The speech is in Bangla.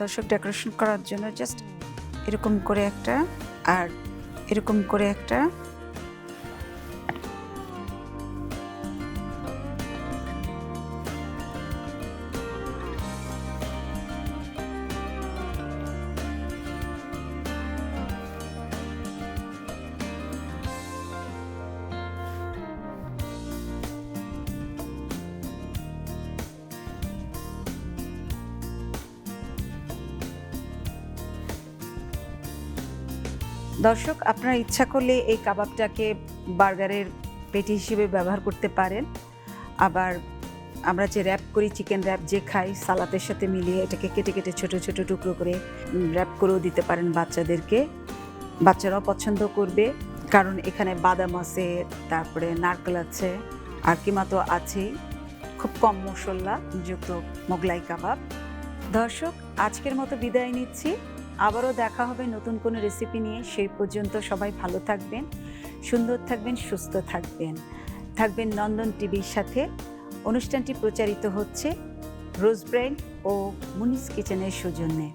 দর্শক ডেকোরেশন করার জন্য জাস্ট এরকম করে একটা আর এরকম করে একটা দর্শক আপনারা ইচ্ছা করলে এই কাবাবটাকে বার্গারের পেটি হিসেবে ব্যবহার করতে পারেন। আবার আমরা যে র্যাপ করি চিকেন র্যাপ যে খাই সালাদের সাথে মিলিয়ে এটাকে কেটে কেটে ছোট ছোট টুকরো করে র্যাপ করেও দিতে পারেন বাচ্চাদেরকে। বাচ্চারাও পছন্দ করবে, কারণ এখানে বাদাম আছে, তারপরে নারকেল আছে, আর কিমা তো আছেই। খুব কম মশলা যুক্ত মোগলাই কাবাব। দর্শক আজকের মতো বিদায় নিচ্ছি। আবারও দেখা হবে নতুন কোনো রেসিপি নিয়ে। সেই পর্যন্ত সবাই ভালো থাকবেন, সুন্দর থাকবেন, সুস্থ থাকবেন নন্দন টিভির সাথে। অনুষ্ঠানটি প্রচারিত হচ্ছে রোজ ব্রেড ও মুনিস কিচেনের সৌজন্যে।